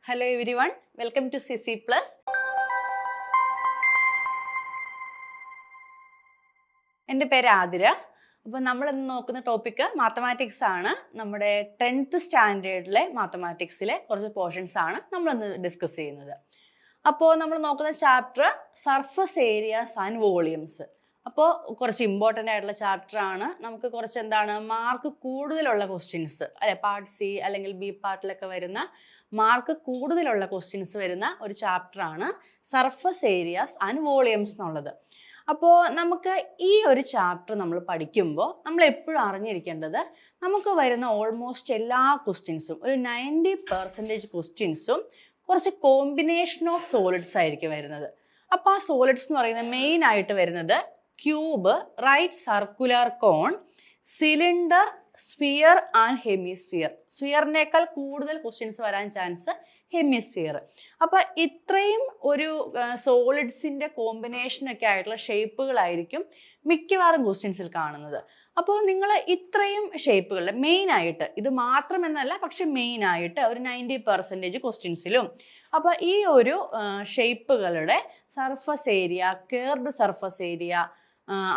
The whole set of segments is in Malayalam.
Hello everyone, welcome to CC Plus. എൻ്റെ പേര് ആതിര. അപ്പോൾ നമ്മൾ ഇന്ന് നോക്കുന്ന ടോപ്പിക്ക് മാത്തമാറ്റിക്സ് ആണ്. നമ്മുടെ 10th സ്റ്റാൻഡേർഡിലെ മാത്തമാറ്റിക്സിലെ കുറച്ച് പോർഷൻസ് ആണ് നമ്മളിന്ന് ഡിസ്കസ് ചെയ്യുന്നത്. അപ്പോൾ നമ്മൾ നോക്കുന്ന chapter surface areas and volumes. അപ്പോൾ കുറച്ച് ഇമ്പോർട്ടൻ്റ് ആയിട്ടുള്ള ചാപ്റ്റർ ആണ്. നമുക്ക് കുറച്ച് മാർക്ക് കൂടുതലുള്ള ക്വസ്റ്റ്യൻസ് അല്ലെ, പാർട്ട് സി അല്ലെങ്കിൽ ബി പാർട്ടിലൊക്കെ വരുന്ന മാർക്ക് കൂടുതലുള്ള ക്വസ്റ്റ്യൻസ് വരുന്ന ഒരു ചാപ്റ്റർ ആണ് സർഫസ് ഏരിയാസ് ആൻഡ് വോളിയംസ് എന്നുള്ളത്. അപ്പോൾ നമുക്ക് ഈ ഒരു ചാപ്റ്റർ നമ്മൾ പഠിക്കുമ്പോൾ നമ്മൾ എപ്പോഴും അറിഞ്ഞിരിക്കേണ്ടത്, നമുക്ക് വരുന്ന ഓൾമോസ്റ്റ് എല്ലാ ക്വസ്റ്റ്യൻസും ഒരു 90% ക്വസ്റ്റ്യൻസും കുറച്ച് കോമ്പിനേഷൻ ഓഫ് സോളിഡ്സ് ആയിരിക്കും വരുന്നത്. അപ്പോൾ ആ സോളിഡ്സ് എന്ന് പറയുന്നത് മെയിൻ ആയിട്ട് വരുന്നത് cube, right circular cone, cylinder, sphere and hemisphere. സ്ഫിയറിനേക്കാൾ കൂടുതൽ ക്വസ്റ്റ്യൻസ് വരാൻ ചാൻസ് ഹെമിസ്ഫിയർ. അപ്പോൾ ഇത്രയും ഒരു സോളിഡ്സിൻ്റെ കോമ്പിനേഷനൊക്കെ ആയിട്ടുള്ള ഷേപ്പുകളായിരിക്കും മിക്കവാറും ക്വസ്റ്റ്യൻസിൽ കാണുന്നത്. അപ്പോൾ നിങ്ങൾ ഇത്രയും ഷേപ്പുകളിൽ മെയിനായിട്ട്, ഇത് മാത്രമെന്നല്ല പക്ഷെ മെയിനായിട്ട് ഒരു 90% ക്വസ്റ്റ്യൻസിലും അപ്പോൾ ഈ ഒരു ഷേപ്പുകളുടെ surface area, curved surface area,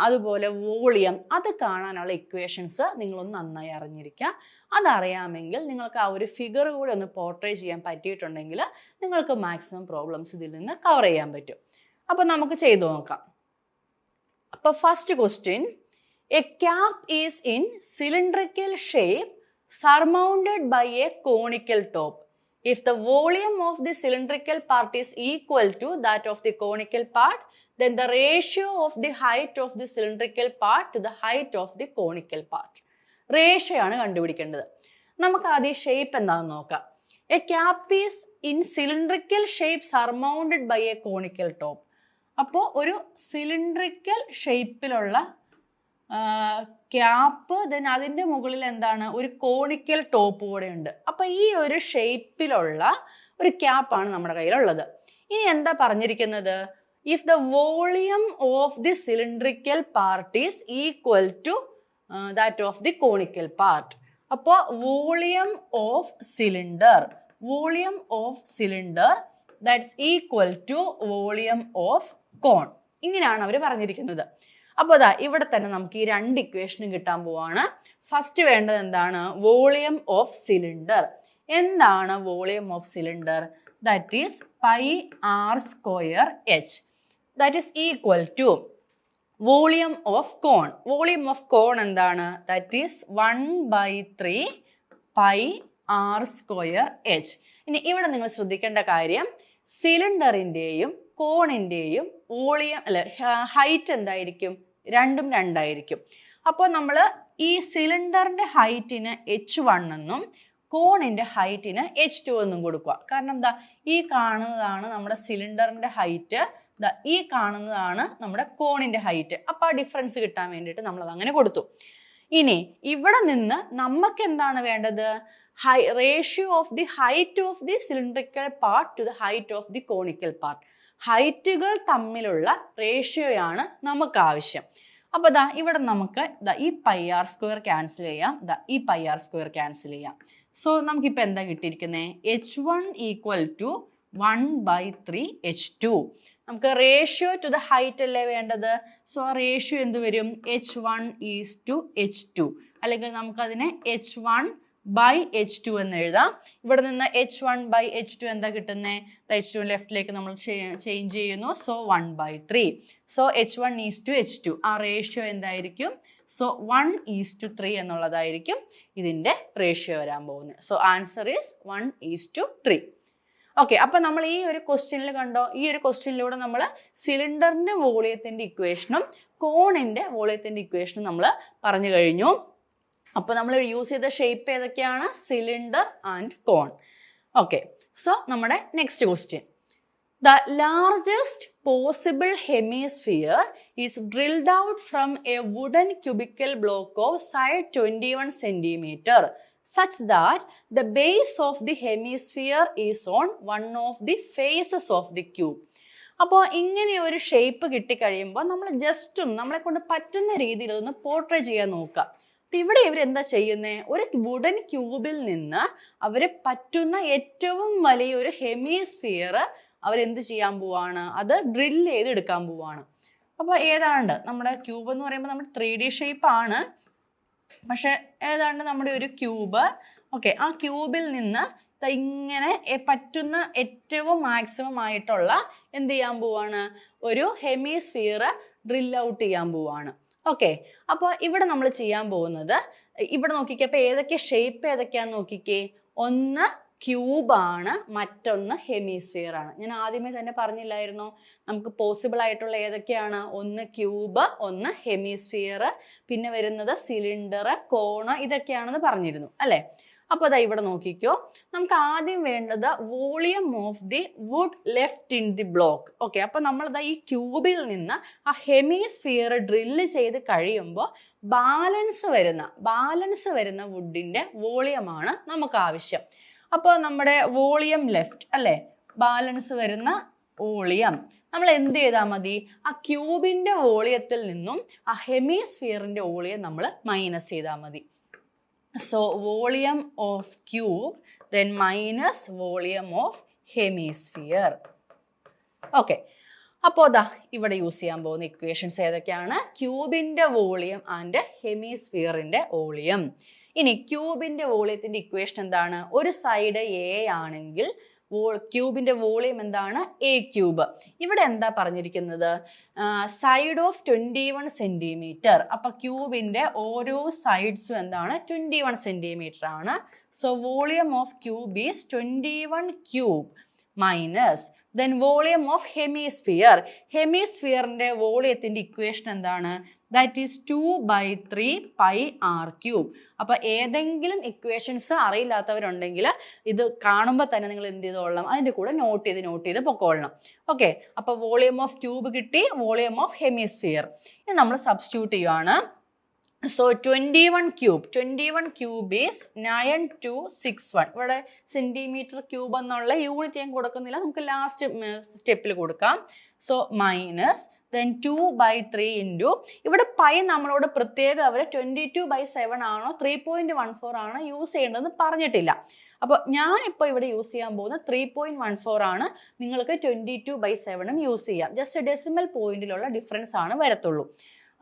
അതുപോലെ വോളിയം, അത് കാണാനുള്ള ഇക്വേഷൻസ് നിങ്ങളൊന്ന് നന്നായി അറിഞ്ഞിരിക്കുക. അതറിയാമെങ്കിൽ നിങ്ങൾക്ക് ആ ഒരു ഫിഗർ കൂടി ഒന്ന് പോർട്രേ ചെയ്യാൻ പറ്റിയിട്ടുണ്ടെങ്കിൽ നിങ്ങൾക്ക് മാക്സിമം പ്രോബ്ലംസ് ഇതിൽ നിന്ന് കവർ ചെയ്യാൻ പറ്റും. അപ്പോൾ നമുക്ക് ചെയ്തു നോക്കാം. അപ്പോൾ first question, a cap is in cylindrical shape surmounted by a conical top. If the volume of the cylindrical part is equal to that of the conical part, then the ratio of the height of the cylindrical part to the height of the conical part. Ratio ആണ് കണ്ടുപിടിക്കേണ്ടത്. നമുക്ക് ആദ്യം ഷേപ്പ് എന്താണെന്ന് നോക്കാം. A cap is in cylindrical shape surmounted by a conical top. അപ്പോൾ ഒരു സിലിണ്ടറിക്കൽ ഷേപ്പിലുള്ള ക്യാപ്പ്, ദെൻ അതിൻ്റെ മുകളിൽ ഒരു കോണിക്കൽ ടോപ്പ് കൂടെ ഉണ്ട്. അപ്പം ഈ ഒരു ഷേപ്പിലുള്ള ഒരു ക്യാപ്പാണ് നമ്മുടെ കയ്യിലുള്ളത്. ഇനി എന്താ പറഞ്ഞിരിക്കുന്നത്? If the volume of the cylindrical part is equal to that of the conical part. അപ്പോൾ volume of cylinder that's equal to volume of cone. ഇങ്ങനെയാണ് അവർ പറഞ്ഞിരിക്കുന്നത്. അപ്പോൾ അതാ ഇവിടെ തന്നെ നമുക്ക് ഈ രണ്ട് ഇക്വേഷനും കിട്ടാൻ പോവാണ്. ഫസ്റ്റ് വേണ്ടത് എന്താണ്? Volume of cylinder. എന്താണ് volume of cylinder? That is pi R square H. That is equal to volume of cone. Volume of cone എന്താണ്? That is 1/3 pi R square H. ഇനി ഇവിടെ നിങ്ങൾ ശ്രദ്ധിക്കേണ്ട കാര്യം, സിലിണ്ടറിൻ്റെയും കോണിൻ്റെയും വോളിയം ഹൈറ്റ് എന്തായിരിക്കും? രണ്ടും രണ്ടായിരിക്കും. അപ്പോൾ നമ്മൾ ഈ സിലിണ്ടറിൻ്റെ ഹൈറ്റിന് h1 എന്നും കോണിൻ്റെ ഹൈറ്റിന് h2 എന്നും കൊടുക്കുക. കാരണം എന്താ, ഈ കാണുന്നതാണ് നമ്മുടെ സിലിണ്ടറിൻ്റെ ഹൈറ്റ്, ഈ കാണുന്നതാണ് നമ്മുടെ കോണിൻ്റെ ഹൈറ്റ്. അപ്പോൾ ആ ഡിഫറൻസ് കിട്ടാൻ വേണ്ടിയിട്ട് നമ്മളത് അങ്ങനെ കൊടുത്തു. ഇനി ഇവിടെ നിന്ന് നമുക്ക് എന്താണ് വേണ്ടത്? Ratio of the height of the cylindrical part to the height of the conical part. ഹൈറ്റുകൾ തമ്മിലുള്ള റേഷ്യോയാണ് നമുക്ക് ആവശ്യം. അപ്പോൾ ദാ ഇവിടെ നമുക്ക് ഈ പൈ ആർ സ്ക്വയർ ക്യാൻസൽ ചെയ്യാം, ഈ പൈ ആർ സ്ക്വയർ ക്യാൻസൽ ചെയ്യാം. സോ നമുക്കിപ്പോൾ എന്താ കിട്ടിയിരിക്കുന്നത്? h1 equal to 1/3 h2. നമുക്ക് റേഷ്യോ ടു ദ ഹൈറ്റ് അല്ലേ വേണ്ടത്? സോ ആ റേഷ്യോ എന്ത് വരും? h1 ഈസ് ടു h2, അല്ലെങ്കിൽ നമുക്കതിനെ h1/h2 എന്ന് എഴുതാം. ഇവിടെ നിന്ന് h1/h2 എന്താ കിട്ടുന്നത്? h2 ലെഫ്റ്റിലേക്ക് നമ്മൾ ചേഞ്ച് ചെയ്യുന്നു. So 1/3. So h1 is to h2. ആ റേഷ്യോ എന്തായിരിക്കും? സോ 1:3 എന്നുള്ളതായിരിക്കും ഇതിൻ്റെ റേഷ്യോ വരാൻ പോകുന്നത്. So answer is 1:3. ഓക്കെ, അപ്പം നമ്മൾ ഈ ഒരു ക്വസ്റ്റ്യനിൽ കണ്ടോ, ഈ ഒരു ക്വസ്റ്റ്യനിലൂടെ നമ്മൾ സിലിണ്ടറിൻ്റെ വോളിയത്തിൻ്റെ ഇക്വേഷനും കോണിൻ്റെ വോളിയത്തിൻ്റെ ഇക്വേഷനും നമ്മൾ പറഞ്ഞു കഴിഞ്ഞു. അപ്പോൾ നമ്മൾ യൂസ് ചെയ്ത ഷേപ്പ് ഏതൊക്കെയാണ്? Cylinder and cone. Okay, so നമ്മുടെ next question, the largest possible hemisphere is drilled out from a wooden cubical block of side 21 centimeter such that the base of the hemisphere is on one of the faces of the cube. അപ്പോൾ ഇങ്ങനെ ഒരു ഷേപ്പ് കിട്ടിക്കഴിയുമ്പോൾ നമ്മൾ ജസ്റ്റ് നമ്മളെ കൊണ്ട് പറ്റുന്ന രീതിയിൽ ഒന്ന് പോർട്രേ ചെയ്യാൻ നോക്കുക. ഇവിടെ ഇവരെന്താ ചെയ്യുന്നത്? ഒരു വുഡൻ ക്യൂബിൽ നിന്ന് അവർ പറ്റുന്ന ഏറ്റവും വലിയൊരു ഹെമിസ്ഫിയർ അവരെന്ത് ചെയ്യാൻ പോവാണ്? അത് ഡ്രിൽ ചെയ്ത് എടുക്കാൻ പോവാണ്. അപ്പോൾ ഏതാണ്ട് നമ്മുടെ ക്യൂബ് എന്ന് പറയുമ്പോൾ നമ്മുടെ 3D ഷേപ്പ് ആണ്, പക്ഷെ ഏതാണ്ട് നമ്മുടെ ഒരു ക്യൂബ്, ഓക്കെ, ആ ക്യൂബിൽ നിന്ന് ഇങ്ങനെ പറ്റുന്ന ഏറ്റവും മാക്സിമം ആയിട്ടുള്ള എന്ത് ചെയ്യാൻ പോവാണ്? ഒരു ഹെമിസ്ഫിയർ ഡ്രിൽ ഔട്ട് ചെയ്യാൻ പോവാണ്. ഓക്കെ, അപ്പോൾ ഇവിടെ നമ്മൾ ചെയ്യാൻ പോകുന്നത്, ഇവിടെ നോക്കിക്കേ, അപ്പോൾ ഏതൊക്കെ ഷേപ്പ് ഏതൊക്കെയാന്ന് നോക്കിക്കേ. ഒന്ന് ക്യൂബാണ്, മറ്റൊന്ന് ഹെമിസ്ഫിയർ ആണ്. ഞാൻ ആദ്യമേ തന്നെ പറഞ്ഞില്ലായിരുന്നോ നമുക്ക് പോസിബിൾ ആയിട്ടുള്ള ഏതൊക്കെയാണ്? ഒന്ന് ക്യൂബ്, ഒന്ന് ഹെമിസ്ഫിയർ, പിന്നെ വരുന്നത് സിലിണ്ടർ, കോണ്, ഇതൊക്കെയാണെന്ന് പറഞ്ഞിരുന്നു അല്ലേ? അപ്പോൾ അതാ ഇവിടെ നോക്കിക്കോ, നമുക്ക് ആദ്യം വേണ്ടത് volume of the wood left in the block. Okay, അപ്പോൾ നമ്മളതാ ഈ ക്യൂബിൽ നിന്ന് ആ ഹെമിസ്ഫിയർ ഡ്രില്ല് ചെയ്ത് കഴിയുമ്പോൾ ബാലൻസ് വരുന്ന വുഡിൻ്റെ വോളിയമാണ് നമുക്ക് ആവശ്യം. അപ്പോൾ നമ്മുടെ വോളിയം ലെഫ്റ്റ് അല്ലേ, ബാലൻസ് വരുന്ന വോളിയം നമ്മൾ എന്ത് ചെയ്താൽ മതി? ആ ക്യൂബിൻ്റെ വോളിയത്തിൽ നിന്നും ആ ഹെമിസ്ഫിയറിൻ്റെ വോളിയം നമ്മൾ മൈനസ് ചെയ്താൽ മതി. So volume of cube then minus volume of hemisphere. Okay. അപ്പോൾ ദാ ഇവിടെ യൂസ് ചെയ്യാൻ പോകുന്ന ഇക്വേഷൻസ് ഏതൊക്കെയാണ്? ക്യൂബിൻ്റെ വോളിയം ആൻഡ് ഹെമിസ്ഫിയറിൻ്റെ വോളിയം. ഇനി ക്യൂബിൻ്റെ വോളിയത്തിൻ്റെ ഇക്വേഷൻ എന്താണ്? ഒരു സൈഡ് എ ആണെങ്കിൽ ക്യൂബിൻ്റെ വോളിയം എന്താണ്? A cube. ഇവിടെ എന്താ പറഞ്ഞിരിക്കുന്നത്? Side of 21 centimetre. അപ്പം ക്യൂബിൻ്റെ ഓരോ സൈഡ്സും എന്താണ്? 21 സെൻറ്റിമീറ്റർ ആണ്. So volume of cube is 21 cube minus then volume of hemisphere. ഹെമിസ്ഫിയറിൻ്റെ വോളിയത്തിൻ്റെ ഇക്വേഷൻ എന്താണ്? That is 2/3 pi R cube. അപ്പോൾ ഏതെങ്കിലും ഇക്വേഷൻസ് അറിയില്ലാത്തവരുണ്ടെങ്കിൽ ഇത് കാണുമ്പോൾ തന്നെ നിങ്ങൾ എന്ത് ചെയ്തോളണം? അതിൻ്റെ കൂടെ നോട്ട് ചെയ്ത് പൊക്കോളണം. ഓക്കെ, അപ്പോൾ വോളിയം ഓഫ് ക്യൂബ് കിട്ടി, വോളിയം ഓഫ് ഹെമിസ്ഫിയർ ഇത് നമ്മൾ സബ്സ്റ്റിറ്റ്യൂട്ട് ചെയ്യുവാണ്. So 21 cube is 9261. ഇവിടെ സെൻറ്റിമീറ്റർ ക്യൂബ് എന്നുള്ള യൂണിറ്റ് ഞാൻ കൊടുക്കുന്നില്ല, നമുക്ക് ലാസ്റ്റ് സ്റ്റെപ്പിൽ കൊടുക്കാം. സോ മൈനസ് ദെൻ 2/3 ഇൻറ്റു, ഇവിടെ പൈ നമ്മളോട് പ്രത്യേകം അവർ 22/7 ആണോ 3.14 ആണോ യൂസ് ചെയ്യേണ്ടതെന്ന് പറഞ്ഞിട്ടില്ല. അപ്പോൾ ഞാനിപ്പോൾ ഇവിടെ യൂസ് ചെയ്യാൻ പോകുന്നത് 3.14 ആണ്. നിങ്ങൾക്ക് 22/7 യൂസ് ചെയ്യാം. ജസ്റ്റ് ഡെസിമൽ പോയിന്റിലുള്ള ഡിഫറൻസ് ആണ് വരത്തുള്ളൂ.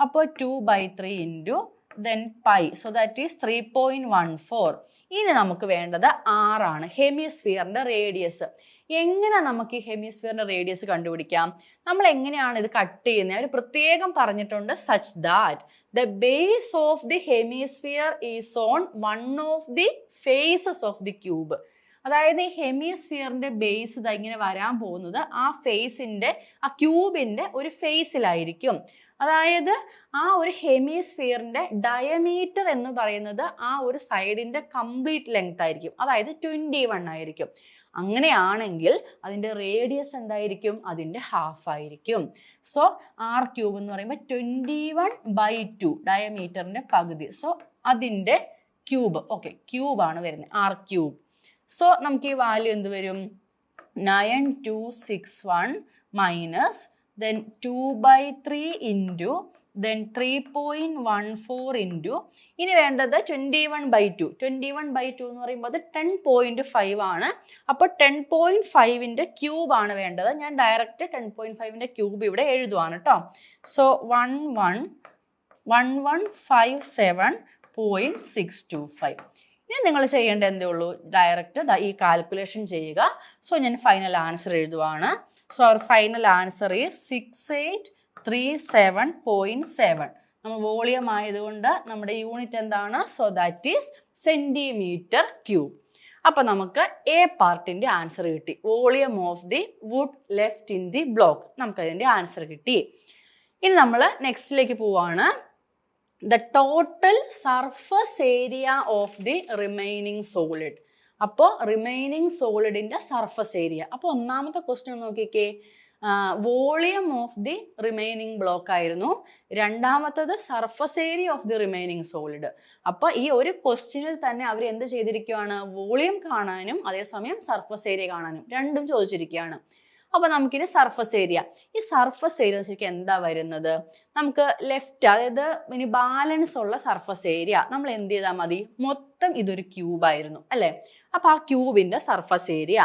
അപ്പോൾ 2/3 into then pi, so that is 3.14. ഇനി നമുക്ക് വേണ്ടത് R ആണ്, ഹെമിസ്ഫിയറിൻ്റെ റേഡിയസ്. എങ്ങനെ നമുക്ക് ഈ ഹെമിസ്ഫിയറിൻ്റെ റേഡിയസ് കണ്ടുപിടിക്കാം? നമ്മൾ എങ്ങനെയാണ് ഇത് കട്ട് ചെയ്യുന്നത്? അവർ പ്രത്യേകം പറഞ്ഞിട്ടുണ്ട്, such that the base of the hemisphere is on one of the faces of the cube. അതായത് ഈ ഹെമിസ്ഫിയറിൻ്റെ ബേസ് ഇതാ ഇങ്ങനെ വരാൻ പോകുന്നത് ആ ഫേസിൻ്റെ, ആ ക്യൂബിൻ്റെ ഒരു ഫേസിലായിരിക്കും. അതായത് ആ ഒരു ഹെമിസ്ഫിയറിൻ്റെ ഡയമീറ്റർ എന്ന് പറയുന്നത് ആ ഒരു സൈഡിൻ്റെ കംപ്ലീറ്റ് ലെങ്ത് ആയിരിക്കും, അതായത് 21 ആയിരിക്കും. അങ്ങനെയാണെങ്കിൽ അതിൻ്റെ റേഡിയസ് എന്തായിരിക്കും? അതിൻ്റെ ഹാഫ് ആയിരിക്കും. സോ ആർ ക്യൂബ് എന്ന് പറയുമ്പോൾ 21/2 ഡയമീറ്ററിൻ്റെ പകുതി. സോ അതിൻ്റെ ക്യൂബ്, ഓക്കെ, ക്യൂബാണ് വരുന്നത്, ആർ ക്യൂബ്. സോ നമുക്ക് ഈ വാല്യൂ എന്ത് വരും? 9261 minus then 2/3 into then 3.14 into, ഇനി വേണ്ടത് 21/2. 21/2 എന്ന് പറയുമ്പോൾ അത് 10.5 ആണ്. അപ്പോൾ 10.5ൻ്റെ ക്യൂബാണ് വേണ്ടത്. ഞാൻ ഡയറക്റ്റ് 10.5ൻ്റെ ക്യൂബ് ഇവിടെ എഴുതുവാണ് കേട്ടോ. സോ 1157.625. ഇനി നിങ്ങൾ ചെയ്യേണ്ടത് എന്തേ ഉള്ളൂ? ഡയറക്റ്റ് ഈ കാൽക്കുലേഷൻ ചെയ്യുക. സോ ഞാൻ ഫൈനൽ ആൻസർ എഴുതുവാണ്. So our final answer is 6837.7. നമ്മൾ വോളിയം ആയതുകൊണ്ട് നമ്മുടെ യൂണിറ്റ് എന്താണ്? So that is centimetre cube. അപ്പോൾ നമുക്ക് എ പാർട്ടിൻ്റെ ആൻസർ കിട്ടി, volume of the wood left in the block. നമുക്കതിൻ്റെ ആൻസർ കിട്ടി. ഇനി നമ്മൾ നെക്സ്റ്റിലേക്ക് പോവാണ്. The total surface area of the remaining solid. അപ്പോൾ റിമൈനിങ് സോളിഡിൻ്റെ സർഫസ് ഏരിയ. അപ്പോൾ ഒന്നാമത്തെ ക്വസ്റ്റ്യൻ നോക്കിക്കേ, volume of the remaining block ആയിരുന്നു. രണ്ടാമത്തത് surface area of the remaining solid. അപ്പോൾ ഈ ഒരു ക്വസ്റ്റ്യനിൽ തന്നെ അവർ എന്ത് ചെയ്തിരിക്കുകയാണ്? വോളിയം കാണാനും അതേസമയം സർഫസ് ഏരിയ കാണാനും രണ്ടും ചോദിച്ചിരിക്കുകയാണ്. അപ്പൊ നമുക്കിനി സർഫസ് ഏരിയ. ഈ സർഫസ് ഏരിയ ശരിക്കും എന്താ വരുന്നത്? നമുക്ക് ലെഫ്റ്റ്, അതായത് ഇനി ബാലൻസ് ഉള്ള സർഫസ് ഏരിയ നമ്മൾ എന്ത് ചെയ്താൽ മതി? മൊത്തം ഇതൊരു ക്യൂബായിരുന്നു അല്ലെ? അപ്പൊ ആ ക്യൂബിന്റെ സർഫസ് ഏരിയ,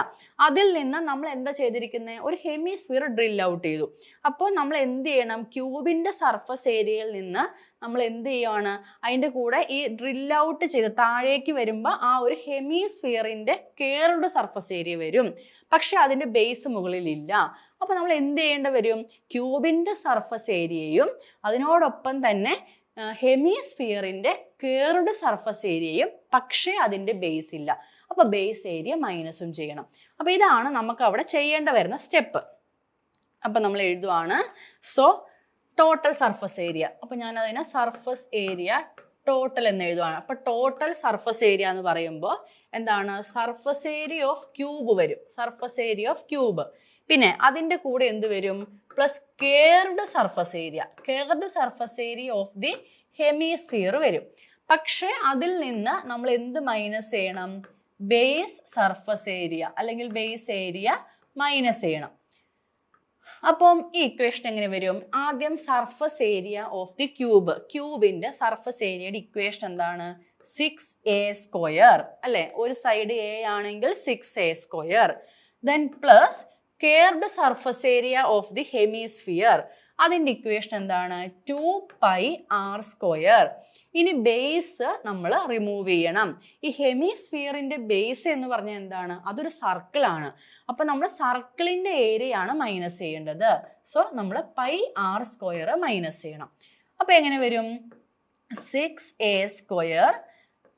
അതിൽ നിന്ന് നമ്മൾ എന്താ ചെയ്തിരിക്കുന്നത്? ഒരു ഹെമിസ്ഫിയർ ഡ്രിൽ ഔട്ട് ചെയ്തു. അപ്പോൾ നമ്മൾ എന്ത് ചെയ്യണം? ക്യൂബിന്റെ സർഫസ് ഏരിയയിൽ നിന്ന് നമ്മൾ എന്ത് ചെയ്യുവാണ്? അതിന്റെ കൂടെ ഈ ഡ്രിൽ ഔട്ട് ചെയ്ത് താഴേക്ക് വരുമ്പോൾ ആ ഒരു ഹെമിസ്ഫിയറിന്റെ കേർഡ് സർഫസ് ഏരിയ വരും. പക്ഷെ അതിന്റെ ബേസ് മുകളിലില്ല. അപ്പൊ നമ്മൾ എന്ത് ചെയ്യേണ്ടി വരും? ക്യൂബിന്റെ സർഫസ് ഏരിയയും അതിനോടൊപ്പം തന്നെ ഹെമിസ്ഫിയറിന്റെ കേർഡ് സർഫസ് ഏരിയയും, പക്ഷേ അതിന്റെ ബേസ് ഇല്ല. അപ്പൊ ബേസ് ഏരിയ മൈനസും ചെയ്യണം. അപ്പൊ ഇതാണ് നമുക്ക് അവിടെ ചെയ്യേണ്ട വരുന്ന സ്റ്റെപ്പ്. അപ്പൊ നമ്മൾ എഴുതുവാണ് സോ ടോട്ടൽ സർഫസ് ഏരിയ. അപ്പൊ ഞാൻ അതിനെ സർഫസ് ഏരിയ ടോട്ടൽ എന്ന് എഴുതുവാണ്. അപ്പൊ ടോട്ടൽ സർഫസ് ഏരിയ എന്ന് പറയുമ്പോൾ എന്താണ്? സർഫസ് ഏരിയ ഓഫ് ക്യൂബ് വരും. Surface area of cube. പിന്നെ അതിന്റെ കൂടെ എന്ത് വരും? Plus curved surface area. Curved surface area of the hemisphere വരും. പക്ഷെ അതിൽ നിന്ന് നമ്മൾ എന്ത് മൈനസ് ചെയ്യണം? ബേസ് സർഫസ് ഏരിയ അല്ലെങ്കിൽ ബേസ് ഏരിയ മൈനസ് ചെയ്യണം. അപ്പം ഈ ഇക്വേഷൻ എങ്ങനെ വരും? ആദ്യം surface area of the cube. ക്യൂബിന്റെ സർഫസ് ഏരിയയുടെ ഇക്വേഷൻ എന്താണ്? 6a² അല്ലെ? ഒരു സൈഡ് a ആണെങ്കിൽ 6a². Then plus curved surface area of the hemisphere. അതിന്റെ ഇക്വേഷൻ എന്താണ്? 2πr². ഇനി ബേസ് നമ്മൾ റിമൂവ് ചെയ്യണം. ഈ ഹെമിസ്ഫിയറിന്റെ ബേസ് എന്ന് പറഞ്ഞാൽ എന്താണ്? അതൊരു സർക്കിൾ ആണ്. അപ്പൊ നമ്മൾ സർക്കിളിന്റെ ഏരിയ ആണ് മൈനസ് ചെയ്യേണ്ടത്. സോ നമ്മൾ πr² മൈനസ് ചെയ്യണം. അപ്പൊ എങ്ങനെ വരും? 6a²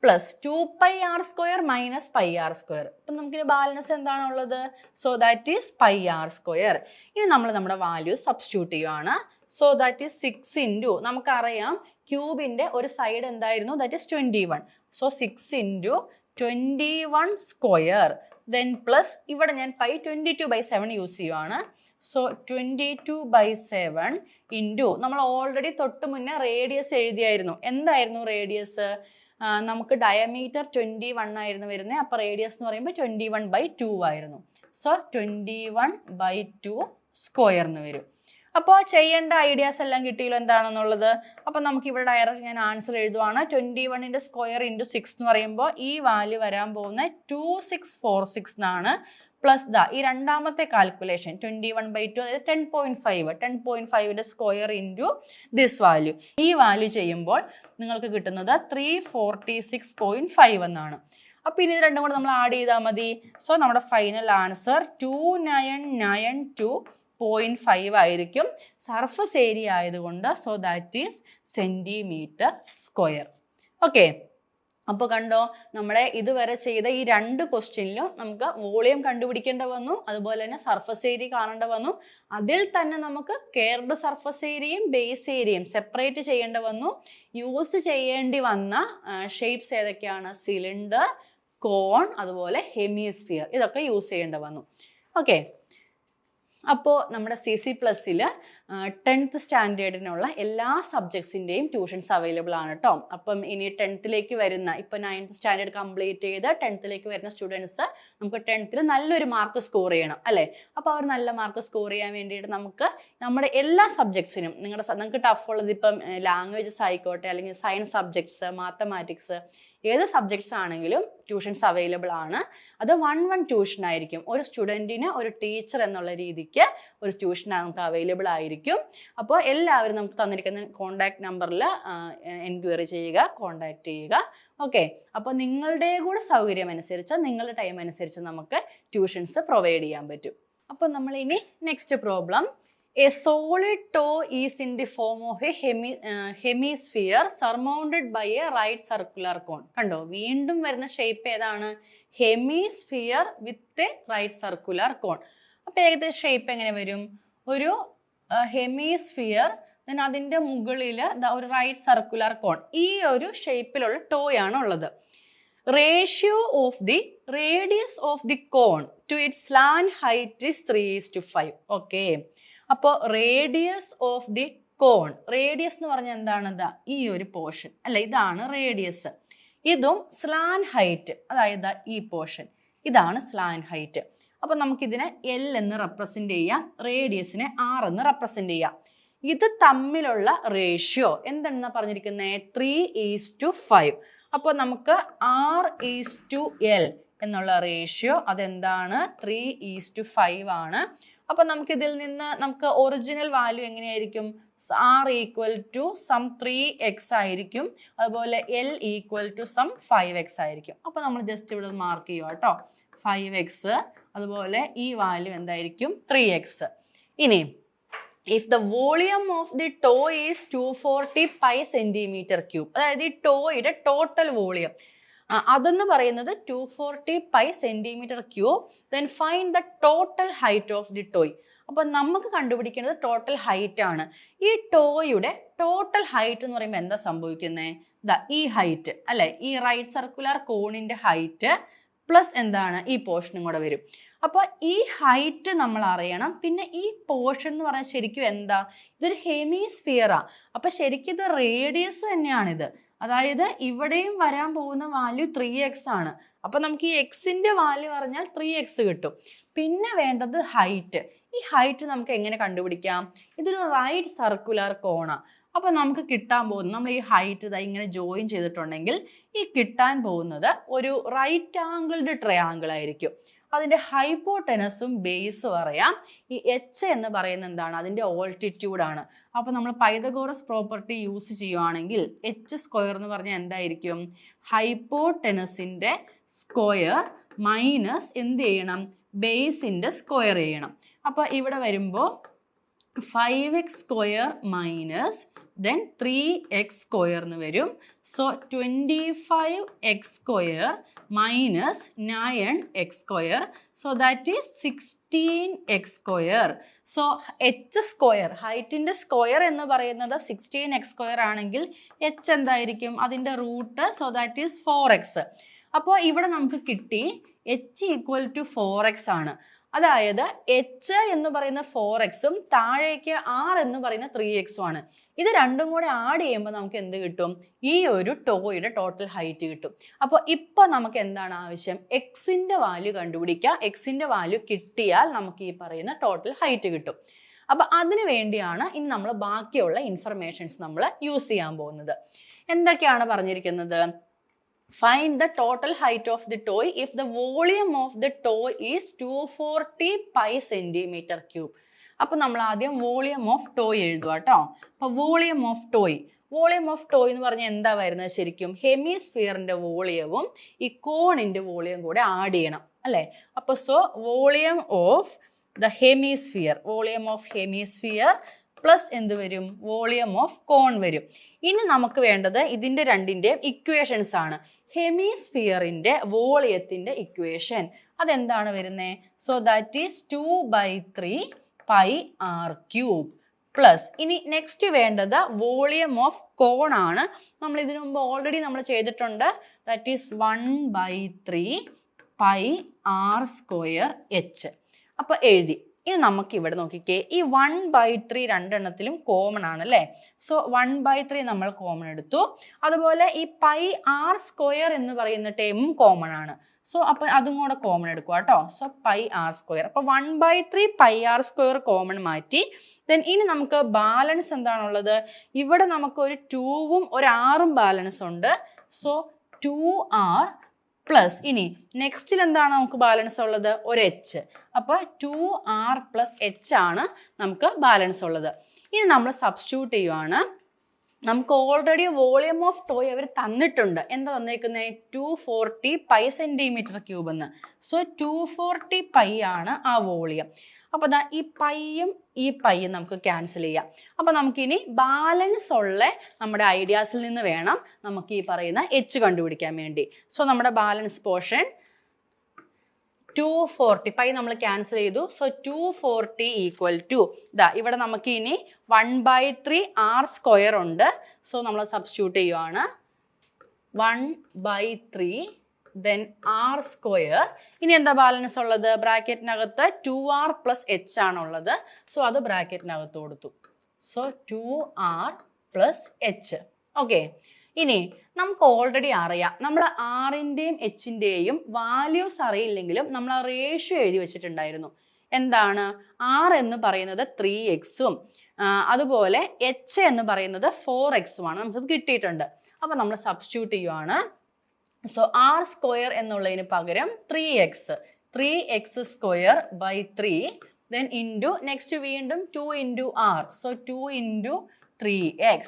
plus 2πr² minus πr². അപ്പൊ നമുക്ക് ബാലൻസ് എന്താണുള്ളത്? So that is πr². ഇനി നമ്മൾ നമ്മുടെ വാല്യൂ സബ്സ്റ്റിറ്റ്യൂട്ട് ചെയ്യുവാണ്. സോ ദാറ്റ് ഈസ് 6 ഇൻറ്റു, നമുക്കറിയാം ക്യൂബിന്റെ ഒരു സൈഡ് എന്തായിരുന്നു? That is 21. So 6 into 21². Then plus ഇവിടെ ഞാൻ 22/7 യൂസ് ചെയ്യുവാണ്. സോ 22/7 ഇൻറ്റു നമ്മൾ ഓൾറെഡി തൊട്ട് മുന്നേ റേഡിയസ് എഴുതിയായിരുന്നു. എന്തായിരുന്നു റേഡിയസ്? നമുക്ക് ഡയമീറ്റർ 21 ആയിരുന്നു വരുന്നത്. അപ്പൊ റേഡിയസ് എന്ന് പറയുമ്പോൾ 21/2 ആയിരുന്നു. സോ 21/2² എന്ന് വരും. അപ്പോൾ ചെയ്യേണ്ട ഐഡിയാസ് എല്ലാം കിട്ടിയല്ലോ എന്താണെന്നുള്ളത്. അപ്പൊ നമുക്ക് ഇവിടെ ഡയറക്റ്റ് ഞാൻ ആൻസർ എഴുതുവാണ്. 21ന്റെ സ്ക്വയർ ഇൻറ്റു 6 എന്ന് പറയുമ്പോൾ ഈ വാല്യൂ വരാൻ പോകുന്നത് 2646 എന്നാണ്. പ്ലസ് ഈ രണ്ടാമത്തെ കാൽക്കുലേഷൻ 21/2, അതായത് 10.5. 10.5ന്റെ സ്ക്വയർ ഇൻറ്റു ദിസ് വാല്യൂ. ഈ വാല്യൂ ചെയ്യുമ്പോൾ നിങ്ങൾക്ക് കിട്ടുന്നത് 346.5 എന്നാണ്. അപ്പൊ ഇനി ഇത് രണ്ടും കൂടെ നമ്മൾ ആഡ് ചെയ്താൽ മതി. സോ നമ്മുടെ ഫൈനൽ ആൻസർ 2992.5 ആയിരിക്കും. സർഫസ് ഏരിയ ആയതുകൊണ്ട് so that is cm². Okay, അപ്പോൾ കണ്ടോ, നമ്മളെ ഇതുവരെ ചെയ്ത ഈ രണ്ട് ക്വസ്റ്റ്യനിലും നമുക്ക് വോളിയം കണ്ടുപിടിക്കേണ്ട വന്നു, അതുപോലെ തന്നെ സർഫസ് ഏരിയ കാണേണ്ട വന്നു. അതിൽ തന്നെ നമുക്ക് കേർഡ് സർഫസ് ഏരിയയും ബേസ് ഏരിയയും സെപ്പറേറ്റ് ചെയ്യേണ്ട വന്നു. യൂസ് ചെയ്യേണ്ടി വന്ന ഷേപ്സ് ഏതൊക്കെയാണ്? സിലിണ്ടർ, കോൺ, അതുപോലെ ഹെമിസ്ഫിയർ, ഇതൊക്കെ യൂസ് ചെയ്യേണ്ട വന്നു. ഓക്കെ, അപ്പോൾ നമ്മുടെ CC+ൽ 10th സ്റ്റാൻഡേർഡിനുള്ള എല്ലാ സബ്ജക്ട്സിൻ്റെയും ട്യൂഷൻസ് അവൈലബിൾ ആണ് കേട്ടോ. അപ്പം ഇനി 10th വരുന്ന, ഇപ്പോൾ 9th സ്റ്റാൻഡേർഡ് കംപ്ലീറ്റ് ചെയ്ത് 10th വരുന്ന സ്റ്റുഡൻസ് നമുക്ക് 10th നല്ലൊരു മാർക്ക് സ്കോർ ചെയ്യണം അല്ലേ? അപ്പോൾ അവർ നല്ല മാർക്ക് സ്കോർ ചെയ്യാൻ വേണ്ടിയിട്ട് നമുക്ക് നമ്മുടെ എല്ലാ സബ്ജക്ട്സിനും നിങ്ങൾക്ക് ടഫ് ഉള്ളത് ഇപ്പം ലാംഗ്വേജസ് ആയിക്കോട്ടെ, അല്ലെങ്കിൽ സയൻസ് സബ്ജക്ട്സ്, മാത്തമാറ്റിക്സ്, ഏത് സബ്ജക്ട്സ് ആണെങ്കിലും ട്യൂഷൻസ് അവൈലബിൾ ആണ്. അത് 1-1 ട്യൂഷൻ ആയിരിക്കും. ഒരു സ്റ്റുഡൻറ്റിന് ഒരു ടീച്ചർ എന്നുള്ള രീതിക്ക് ഒരു ട്യൂഷൻ നമുക്ക് അവൈലബിൾ ആയിരിക്കും. അപ്പോൾ എല്ലാവരും നമുക്ക് തന്നിരിക്കുന്ന കോൺടാക്ട് നമ്പറിൽ എൻക്വയറി ചെയ്യുക, കോൺടാക്ട് ചെയ്യുക. ഓക്കെ, അപ്പോൾ നിങ്ങളുടെ കൂടെ സൗകര്യം അനുസരിച്ച്, നിങ്ങളുടെ ടൈം അനുസരിച്ച് നമുക്ക് ട്യൂഷൻസ് പ്രൊവൈഡ് ചെയ്യാൻ പറ്റും. അപ്പോൾ നമ്മൾ ഇനി next problem, a solid toe is in the form of a hemisphere surmounted by a right circular cone. കണ്ടോ, വീണ്ടും വരുന്ന ഷേപ്പ് ഏതാണ്? Hemisphere with a right circular cone. അപ്പോൾ ഏകദേശം ഷേപ്പ് എങ്ങനെ വരും? ഒരു ഹെമിസ്ഫിയർ, then അതിൻ്റെ മുകളിൽ ഒരു റൈറ്റ് സർക്കുലർ കോൺ. ഈ ഒരു ഷേപ്പിലുള്ള ടോയാണ് ഉള്ളത്. Ratio of the radius of the cone to its slant height is 3:5. Okay, അപ്പോൾ radius of the cone, radius എന്ന് പറഞ്ഞാൽ എന്താണ്? ഈ ഒരു പോർഷൻ അല്ലെ, ഇതാണ് റേഡിയസ്. ഇതും സ്ലാൻ ഹൈറ്റ്, അതായത് ഈ പോർഷൻ, ഇതാണ് സ്ലാൻ ഹൈറ്റ്. അപ്പം നമുക്കിതിനെ L എന്ന് റെപ്രസെന്റ് ചെയ്യാം, റേഡിയസിനെ R എന്ന് റെപ്രസെന്റ് ചെയ്യാം. ഇത് തമ്മിലുള്ള റേഷ്യോ എന്താണെന്നാ പറഞ്ഞിരിക്കുന്നത്? 3:5. അപ്പോൾ നമുക്ക് R:L എന്നുള്ള റേഷ്യോ അതെന്താണ്? 3:5 ആണ്. അപ്പോൾ നമുക്കിതിൽ നിന്ന് നമുക്ക് ഒറിജിനൽ വാല്യൂ എങ്ങനെയായിരിക്കും? R equal to some 3x ആയിരിക്കും, അതുപോലെ L equal to some 5x ആയിരിക്കും. അപ്പോൾ നമ്മൾ ജസ്റ്റ് ഇവിടെ മാർക്ക് ചെയ്യുക കേട്ടോ, 5x, അതുപോലെ ഈ വാല്യൂ എന്തായിരിക്കും? 3x. ഇനി if the volume of the toy is 240 pi centimeter cube, അതായത് ഈ ടോയുടെ ടോട്ടൽ വോളിയം അതെന്ന് പറയുന്നത് 240 pi centimeter cube, then find the total height of the toy. അപ്പോൾ നമുക്ക് കണ്ടുപിടിക്കേണ്ടത് ടോട്ടൽ ഹൈറ്റ് ആണ്. ഈ ടോയുടെ ടോട്ടൽ ഹൈറ്റ് എന്ന് പറയുമ്പോൾ എന്താ സംഭവിക്കുന്നത്? ഈ ഹൈറ്റ് അല്ലെ, ഈ റൈറ്റ് സർക്കുലർ കോണിന്റെ ഹൈറ്റ് പ്ലസ് എന്താണ്? ഈ പോർഷനും കൂടെ വരും. അപ്പോൾ ഈ ഹൈറ്റ് നമ്മൾ അറിയണം. പിന്നെ ഈ പോർഷൻ എന്ന് പറഞ്ഞാൽ ശരിക്കും എന്താ? ഇതൊരു ഹെമിസ്ഫിയറാ. അപ്പൊ ശരിക്കും ഇത് റേഡിയസ് തന്നെയാണിത്. അതായത് ഇവിടെയും വരാൻ പോകുന്ന വാല്യൂ 3x ആണ്. അപ്പൊ നമുക്ക് ഈ എക്സിന്റെ വാല്യൂ പറഞ്ഞാൽ 3x കിട്ടും. പിന്നെ വേണ്ടത് ഹൈറ്റ്. ഈ ഹൈറ്റ് നമുക്ക് എങ്ങനെ കണ്ടുപിടിക്കാം? ഇതൊരു റൈറ്റ് സർക്കുലർ കോണാ. അപ്പൊ നമുക്ക് കിട്ടാൻ പോകുന്നത്, നമ്മൾ ഈ ഹൈറ്റ് ഇങ്ങനെ ജോയിൻ ചെയ്തിട്ടുണ്ടെങ്കിൽ ഈ കിട്ടാൻ പോകുന്നത് ഒരു റൈറ്റ് ആംഗിൾഡ് ട്രയാങ്കിൾ ആയിരിക്കും. അതിന്റെ ഹൈപ്പോടെനസും ബേസും അറിയാം. ഈ H എന്ന് പറയുന്നത് എന്താണ്? അതിന്റെ ഓൾട്ടിറ്റ്യൂഡ് ആണ്. അപ്പൊ നമ്മൾ പൈതഗോറസ് പ്രോപ്പർട്ടി യൂസ് ചെയ്യുവാണെങ്കിൽ H² എന്ന് പറഞ്ഞാൽ എന്തായിരിക്കും? ഹൈപ്പോടെനസിന്റെ സ്ക്വയർ മൈനസ് എന്ത് ചെയ്യണം? ബേസിന്റെ സ്ക്വയർ ചെയ്യണം. അപ്പൊ ഇവിടെ വരുമ്പോൾ 5x² മൈനസ് then 3x² എന്ന് വരും. So 25x² minus 9x², so that is 16x². So H² ഹൈറ്റിന്റെ സ്ക്വയർ എന്ന് പറയുന്നത് 16x² ആണെങ്കിൽ H എന്തായിരിക്കും? അതിന്റെ root, so that is 4x. അപ്പോൾ ഇവിടെ നമുക്ക് കിട്ടി H ഈക്വൽ ടു 4x ആണ്. അതായത് H എന്ന് പറയുന്ന 4x-ഉം താഴേക്ക് R എന്ന് പറയുന്ന 3x-ഉം ആണ്. ഇത് രണ്ടും കൂടെ ആഡ് ചെയ്യുമ്പോൾ നമുക്ക് എന്ത് കിട്ടും? ഈ ഒരു ടോയുടെ ടോട്ടൽ ഹൈറ്റ് കിട്ടും. അപ്പോൾ ഇപ്പോൾ നമുക്ക് എന്താണ് ആവശ്യം? എക്സിന്റെ വാല്യൂ കണ്ടുപിടിക്കുക. എക്സിന്റെ വാല്യൂ കിട്ടിയാൽ നമുക്ക് ഈ പറയുന്ന ടോട്ടൽ ഹൈറ്റ് കിട്ടും. അപ്പൊ അതിനു വേണ്ടിയാണ് ഇനി നമ്മൾ ബാക്കിയുള്ള ഇൻഫർമേഷൻസ് നമ്മൾ യൂസ് ചെയ്യാൻ പോകുന്നത്. എന്തൊക്കെയാണ് പറഞ്ഞിരിക്കുന്നത്? Find the total height of the toy if the volume of the toy is 240 pi centimeter cube. അപ്പോൾ നമ്മൾ ആദ്യം വോളിയം ഓഫ് ടോയ് എഴുതുക കേട്ടോ. അപ്പോൾ വോളിയം ഓഫ് ടോയ് എന്ന് പറഞ്ഞാൽ എന്താ വരുന്നത്? ശരിക്കും ഹെമിസ്ഫിയറിന്റെ വോളിയവും ഈ കോണിന്റെ വോളിയം കൂടെ ആഡ് ചെയ്യണം അല്ലേ? അപ്പോൾ so volume of the hemisphere plus എന്ത് വരും? വോളിയം ഓഫ് കോൺ വരും. ഇനി നമുക്ക് വേണ്ടത് ഇതിന്റെ രണ്ടിന്റെയും ഇക്വേഷൻസ് ആണ്. ഹെമിസ്ഫിയറിന്റെ വോളിയത്തിന്റെ ഇക്വേഷൻ അതെന്താണ് വരുന്നത്? So that is 2/3 pi r³ plus ഇനി നെക്സ്റ്റ് വേണ്ടത് വോളിയം ഓഫ് കോൺ ആണ്. നമ്മൾ ഇതിനു മുമ്പ് ഓൾറെഡി നമ്മൾ ചെയ്തിട്ടുണ്ട്. That is 1/3 pi r²h. അപ്പൊ എഴുതി. ഇനി നമുക്ക് ഇവിടെ നോക്കിക്കേ, ഈ 1/3 രണ്ടെണ്ണത്തിലും കോമൺ ആണ് അല്ലേ? സോ 1/3 നമ്മൾ കോമൺ എടുത്തു. അതുപോലെ ഈ πr² എന്ന് പറയുന്ന ടേമും കോമൺ ആണ്. സോ അപ്പൊ അതും കൂടെ കോമൺ എടുക്കുക കേട്ടോ. So πr². അപ്പൊ 1/3 πr² കോമൺ മാറ്റി. ദെൻ ഇനി നമുക്ക് ബാലൻസ് എന്താണുള്ളത്? ഇവിടെ നമുക്ക് ഒരു 2ഉം ഒരു r-ഉം ബാലൻസ് ഉണ്ട്. സോ 2r പ്ലസ് ഇനി നെക്സ്റ്റിൽ എന്താണ് നമുക്ക് ബാലൻസ് ഉള്ളത്? ഒരു h. അപ്പൊ 2r പ്ലസ് h ആണ് നമുക്ക് ബാലൻസ് ഉള്ളത്. ഇനി നമ്മൾ സബ്സ്റ്റിറ്റ്യൂട്ട് ചെയ്യുവാണ്. നമുക്ക് ഓൾറെഡി വോളിയം ഓഫ് ടോയ് അവർ തന്നിട്ടുണ്ട്. എന്താ തന്നേക്കുന്നത്? 240 pi centimeter cube എന്ന്. സോ 240 pi ആണ് ആ വോളിയം. അപ്പൊ ദാ ഈ പൈയും ഈ പൈയും നമുക്ക് ക്യാൻസൽ ചെയ്യാം. അപ്പൊ നമുക്കിനി ബാലൻസ് ഉള്ള നമ്മുടെ ഐഡിയാസിൽ നിന്ന് വേണം നമുക്ക് ഈ പറയുന്ന h കണ്ടുപിടിക്കാൻ വേണ്ടി. സോ നമ്മുടെ ബാലൻസ് പോർഷൻ 240 പൈ നമ്മൾ ക്യാൻസൽ ചെയ്തു. സോ 240 ഈക്വൽ ടു ഇവിടെ നമുക്ക് ഇനി 1/3 r² ഉണ്ട്. സോ നമ്മൾ സബ്സ്റ്റിറ്റ്യൂട്ട് ചെയ്യുവാണ്. 1/3 then r². ഇനി എന്താ ബാലൻസ് ഉള്ളത്? ബ്രാക്കറ്റിനകത്ത് 2r പ്ലസ് h ആണുള്ളത്. സോ അത് ബ്രാക്കറ്റിനകത്ത് കൊടുത്തു. So 2r plus h. Okay. ഇനി നമുക്ക് ഓൾറെഡി അറിയാം, നമ്മൾ ആറിൻ്റെയും എച്ചിൻ്റെയും വാല്യൂസ് അറിയില്ലെങ്കിലും നമ്മൾ ആ റേഷ്യോ എഴുതി വെച്ചിട്ടുണ്ടായിരുന്നു. എന്താണ്? ആർ എന്ന് പറയുന്നത് 3x-ഉം അതുപോലെ എച്ച് എന്ന് പറയുന്നത് 4x-ഉമാണ്. നമുക്കത് കിട്ടിയിട്ടുണ്ട്. അപ്പം നമ്മൾ സബ്സ്റ്റിറ്റ്യൂട്ട് ചെയ്യുവാണ്. സോ ആർ സ്ക്വയർ എന്നുള്ളതിന് പകരം 3x by 3 then into next വീണ്ടും 2 into R. So 2 into 3x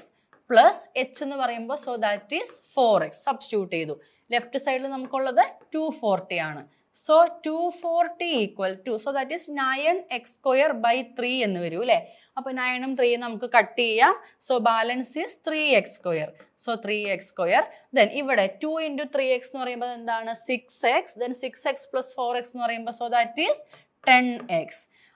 plus H എന്ന് പറയുമ്പോൾ so that is 4x. Substitute ചെയ്തു. ലെഫ്റ്റ് സൈഡിൽ നമുക്കുള്ളത് 240 ആണ്. So 240 equal to so that is 9x² by 3 എന്ന് വരും അല്ലേ? അപ്പോൾ 9ഉം 3യും നമുക്ക് കട്ട് ചെയ്യാം. So balance is 3x². So 3x². Then ഇവിടെ 2 ഇൻറ്റു 3x എന്ന് പറയുമ്പോൾ എന്താണ്? 6x. Then 6x plus 4x എന്ന് പറയുമ്പോൾ സോ ദാറ്റ് ഈസ് 10x.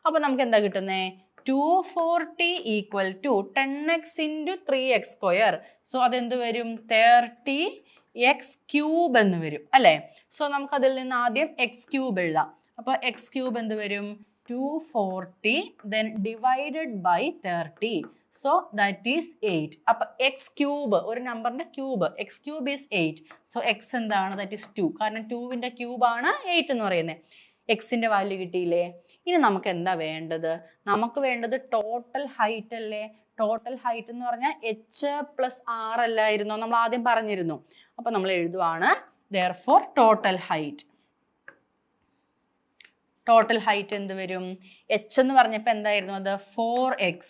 അപ്പോൾ നമുക്ക് എന്താ കിട്ടുന്നത്? 240 equal to 10x into 3x². So അതെന്ത് വരും? 30x³ എന്ന് വരും അല്ലേ? സോ നമുക്ക് അതിൽ നിന്ന് ആദ്യം x³ എഴുതാം. അപ്പോൾ x³ എന്ത് വരും? 240 then divided by 30. So that is 8. അപ്പോൾ x³ ഒരു നമ്പറിന്റെ cube, x³ is 8. So x എന്താണ്? That is 2. കാരണം 2ന്റെ ക്യൂബാണ് 8 എന്ന് പറയുന്നത്. എക്സിന്റെ വാല്യൂ കിട്ടിയില്ലേ? ഇനി നമുക്ക് എന്താ വേണ്ടത്? നമുക്ക് വേണ്ടത് ടോട്ടൽ ഹൈറ്റ് അല്ലേ? ടോട്ടൽ ഹൈറ്റ് എന്ന് പറഞ്ഞാൽ h പ്ലസ് r അല്ലായിരുന്നോ? നമ്മൾ ആദ്യം പറഞ്ഞിരുന്നു. അപ്പൊ നമ്മൾ എഴുതുവാണ് therefore total height. Total height എന്ത് വരും? h എന്ന് പറഞ്ഞപ്പോൾ എന്തായിരുന്നു? അത് 4x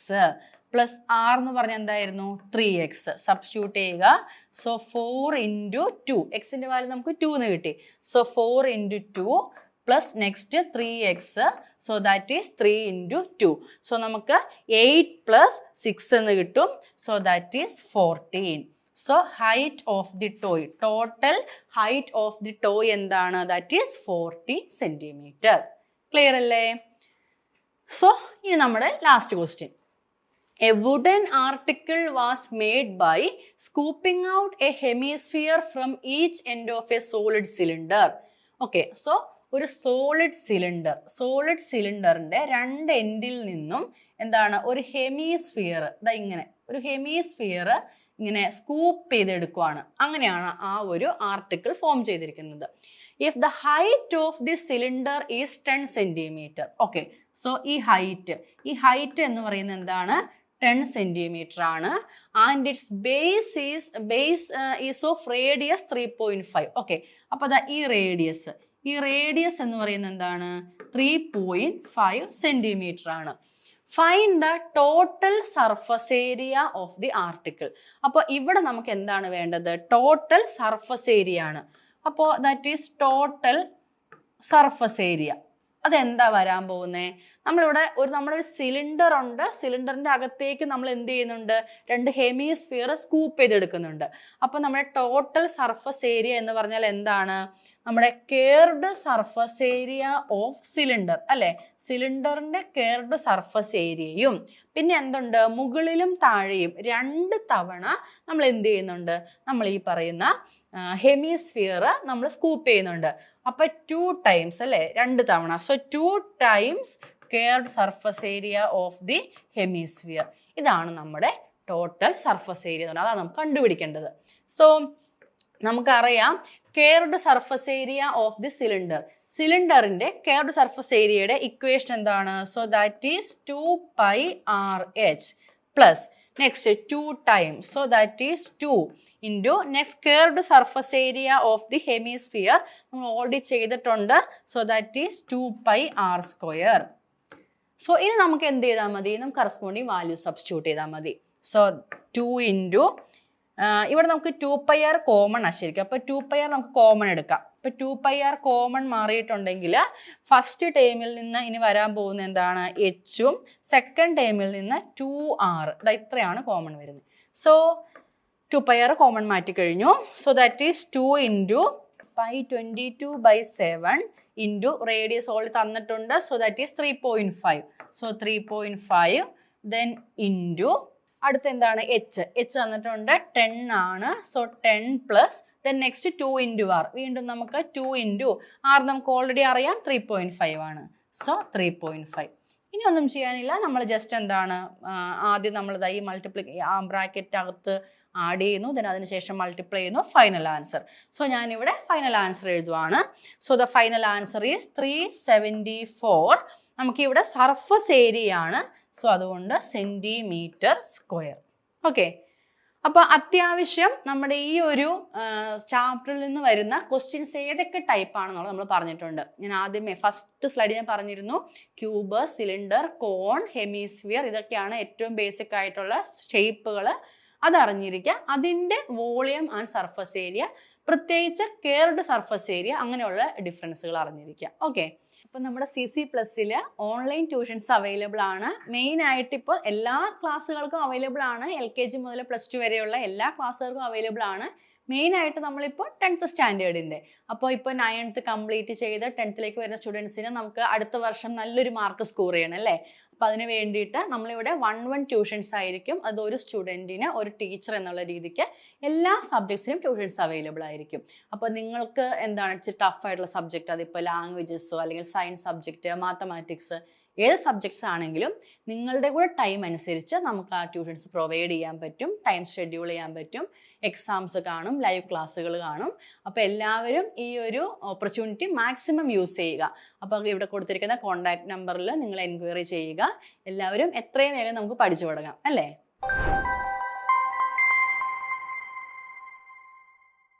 പ്ലസ് r എന്ന് പറഞ്ഞാൽ എന്തായിരുന്നു? 3x. സബ്സ്റ്റിറ്റ്യൂട്ട് ചെയ്യുക. സോ 4 ഇൻറ്റു 2, എക്സിന്റെ വാല്യൂ നമുക്ക് 2 എന്ന് കിട്ടി. So 4 into 2 plus next 3x. So that is 3 into 2. So നമുക്ക് 8 പ്ലസ് 6 എന്ന് കിട്ടും. So that is 14. So height of the toy, total height of the toy എന്താണ്? That is 40 centimetre. ക്ലിയർ അല്ലേ? സോ ഇനി നമ്മുടെ last question. A wooden article was made by scooping out a hemisphere from each end of a solid cylinder. Okay, so ഒരു സോളിഡ് സിലിണ്ടറിന്റെ രണ്ട് എൻഡിൽ നിന്നും എന്താണ്? ഒരു ഹെമിസ്ഫിയർ, ഇങ്ങനെ ഒരു ഹെമിസ്ഫിയർ ഇങ്ങനെ സ്കൂപ്പ് ചെയ്തെടുക്കുവാണ്. അങ്ങനെയാണ് ആ ഒരു ആർട്ടിക്കിൾ ഫോം ചെയ്തിരിക്കുന്നത്. If the height of the cylinder is 10 centimeter. Okay, so ഈ ഹൈറ്റ് എന്ന് പറയുന്നത് എന്താണ്? 10 centimeter ആണ്. And it's base is of radius 3.5. Okay, അപ്പോൾ ഈ റേഡിയസ് എന്ന് പറയുന്നത് എന്താണ്? 3.5 സെന്റിമീറ്റർ ആണ്. Find the total surface area of the article. അപ്പോൾ ഇവിടെ നമുക്ക് എന്താണ് വേണ്ടത്? ടോട്ടൽ സർഫസ് ഏരിയ ആണ്. അപ്പോൾ that is total surface area. അതെന്താ വരാൻ പോകുന്നത്? നമ്മളിവിടെ നമ്മുടെ ഒരു സിലിണ്ടർ ഉണ്ട്. സിലിണ്ടറിന്റെ അകത്തേക്ക് നമ്മൾ എന്ത് ചെയ്യുന്നുണ്ട്? രണ്ട് ഹെമിസ്ഫിയർ സ്കൂപ്പ് ചെയ്തെടുക്കുന്നുണ്ട്. അപ്പോൾ നമ്മുടെ ടോട്ടൽ സർഫസ് ഏരിയ എന്ന് പറഞ്ഞാൽ എന്താണ്? നമ്മുടെ curd surface area of cylinder അല്ലെ? സിലിണ്ടറിന്റെ കേർഡ് സർഫസ് ഏരിയയും പിന്നെ എന്തുണ്ട്? മുകളിലും താഴെയും 2 തവണ നമ്മൾ എന്ത് ചെയ്യുന്നുണ്ട്? നമ്മൾ ഈ പറയുന്ന ഹെമിസ്ഫിയർ നമ്മൾ സ്കൂപ്പ് ചെയ്യുന്നുണ്ട്. അപ്പൊ 2 ടൈംസ് അല്ലെ? 2 തവണ. So 2 times curd surface area of the hemisphere. ഇതാണ് നമ്മുടെ ടോട്ടൽ സർഫസ് ഏരിയ. അതാണ് നമുക്ക് കണ്ടുപിടിക്കേണ്ടത്. സോ നമുക്കറിയാം curd surface area of the cylinder. സിലിണ്ടറിന്റെ കേർഡ് സർഫസ് ഏരിയയുടെ ഇക്വേഷൻ എന്താണ്? So that is 2πRH plus next 2 times. So that is 2 into next curd surface area of the hemisphere നമ്മൾ ഓൾറെഡി ചെയ്തിട്ടുണ്ട്. So that is 2πr². So ഇനി നമുക്ക് എന്ത് ചെയ്താൽ മതി? നമുക്ക് കറസ്പോണ്ടിങ് വാല്യൂ സബ്സ്റ്റിറ്റ്യൂട്ട് ചെയ്താൽ മതി. സോ 2 ഇൻറ്റു ഇവിടെ നമുക്ക് 2πr കോമൺ ശരിക്കും. അപ്പോൾ 2πr നമുക്ക് കോമൺ എടുക്കാം. ഇപ്പൊ 2πr കോമൺ മാറിയിട്ടുണ്ടെങ്കിൽ ഫസ്റ്റ് ടേമിൽ നിന്ന് ഇനി വരാൻ പോകുന്ന എന്താണ്? എച്ചും സെക്കൻഡ് ടേമിൽ നിന്ന് 2r. ഇത്രയാണ് കോമൺ വരുന്നത്. സോ 2πr കോമൺ മാറ്റി കഴിഞ്ഞു. So that is 2 into π22/7 into radius ഓൾ തന്നിട്ടുണ്ട്. So that is 3.5. So 3.5 then into അടുത്ത എന്താണ്? എച്ച് തന്നിട്ടുണ്ട് 10 ആണ്. So 10 plus then next 2 into R. വീണ്ടും നമുക്ക് 2 ഇൻറ്റു ആർ നമുക്ക് ഓൾറെഡി അറിയാം 3.5 ആണ്. സോ 3.5. ഇനി ഒന്നും ചെയ്യാനില്ല, നമ്മൾ ജസ്റ്റ് എന്താണ് ആദ്യം നമ്മൾ ഈ ബ്രാക്കറ്റ് അകത്ത് ആഡ് ചെയ്യുന്നു, ദെൻ അതിനുശേഷം മൾട്ടിപ്ലൈ ചെയ്യുന്നു, ഫൈനൽ ആൻസർ. സോ ഞാനിവിടെ ഫൈനൽ ആൻസർ എഴുതുവാണ്. So the final answer is 374. നമുക്കിവിടെ സർഫസ് ഏരിയ ആണ്, സോ അതുകൊണ്ട് സെൻറ്റിമീറ്റർ സ്ക്വയർ. ഓക്കെ, അപ്പോൾ അത്യാവശ്യം നമ്മുടെ ഈ ഒരു ചാപ്റ്ററിൽ നിന്ന് വരുന്ന ക്വസ്റ്റ്യൻസ് ഏതൊക്കെ ടൈപ്പ് ആണെന്നുള്ളത് നമ്മൾ പറഞ്ഞിട്ടുണ്ട്. ഞാൻ ആദ്യമേ ഫസ്റ്റ് സ്ലൈഡിൽ ഞാൻ പറഞ്ഞിരുന്നു ക്യൂബ്, സിലിണ്ടർ, കോൺ, ഹെമിസ്ഫിയർ, ഇതൊക്കെയാണ് ഏറ്റവും ബേസിക് ആയിട്ടുള്ള ഷേപ്പുകൾ. അതറിഞ്ഞിരിക്കുക. അതിൻ്റെ വോളിയം ആൻഡ് സർഫസ് ഏരിയ, പ്രത്യേകിച്ച് കെയർഡ് സർഫസ് ഏരിയ, അങ്ങനെയുള്ള ഡിഫറൻസുകൾ അറിഞ്ഞിരിക്കുക. ഓക്കെ, അപ്പോൾ നമ്മുടെ CC+ൽ ഓൺലൈൻ ട്യൂഷൻസ് അവൈലബിൾ ആണ്. മെയിനായിട്ട് ഇപ്പോൾ എല്ലാ ക്ലാസ്സുകൾക്കും അവൈലബിൾ ആണ്. LKG മുതൽ +2 വരെയുള്ള എല്ലാ ക്ലാസ്സുകൾക്കും അവൈലബിൾ ആണ്. മെയിനായിട്ട് നമ്മളിപ്പോൾ 10th സ്റ്റാൻഡേർഡിൻ്റെ, അപ്പോൾ ഇപ്പോൾ 9th കംപ്ലീറ്റ് ചെയ്ത് 10th വരുന്ന സ്റ്റുഡൻസിന് നമുക്ക് അടുത്ത വർഷം നല്ലൊരു മാർക്ക് സ്കോർ ചെയ്യണം അല്ലേ. അപ്പോൾ അതിന് വേണ്ടിയിട്ട് നമ്മളിവിടെ 1-1 ട്യൂഷൻസ് ആയിരിക്കും. അത് ഒരു സ്റ്റുഡൻറ്റിന് ഒരു ടീച്ചർ എന്നുള്ള രീതിക്ക് എല്ലാ സബ്ജക്ട്സിനും ട്യൂഷൻസ് അവൈലബിൾ ആയിരിക്കും. അപ്പോൾ നിങ്ങൾക്ക് എന്താണ് ഇച്ചിരി ടഫായിട്ടുള്ള സബ്ജക്റ്റ്, അതിപ്പോൾ ലാംഗ്വേജസോ അല്ലെങ്കിൽ സയൻസ് സബ്ജക്റ്റ്, മാത്തമാറ്റിക്സ്, ഏത് സബ്ജക്ട്സ് ആണെങ്കിലും നിങ്ങളുടെ കൂടെ ടൈം അനുസരിച്ച് നമുക്ക് ആ ട്യൂഷൻസ് പ്രൊവൈഡ് ചെയ്യാൻ പറ്റും, ടൈം ഷെഡ്യൂൾ ചെയ്യാൻ പറ്റും, എക്സാംസ് കാണും, ലൈവ് ക്ലാസ്സുകൾ കാണും. അപ്പോൾ എല്ലാവരും ഈ ഒരു ഓപ്പർച്യൂണിറ്റി മാക്സിമം യൂസ് ചെയ്യുക. അപ്പോൾ ഇവിടെ കൊടുത്തിരിക്കുന്ന കോൺടാക്ട് നമ്പറിൽ നിങ്ങൾ എൻക്വയറി ചെയ്യുക. എല്ലാവരും എത്രയും വേഗം നമുക്ക് പഠിച്ചു തുടങ്ങാം അല്ലേ.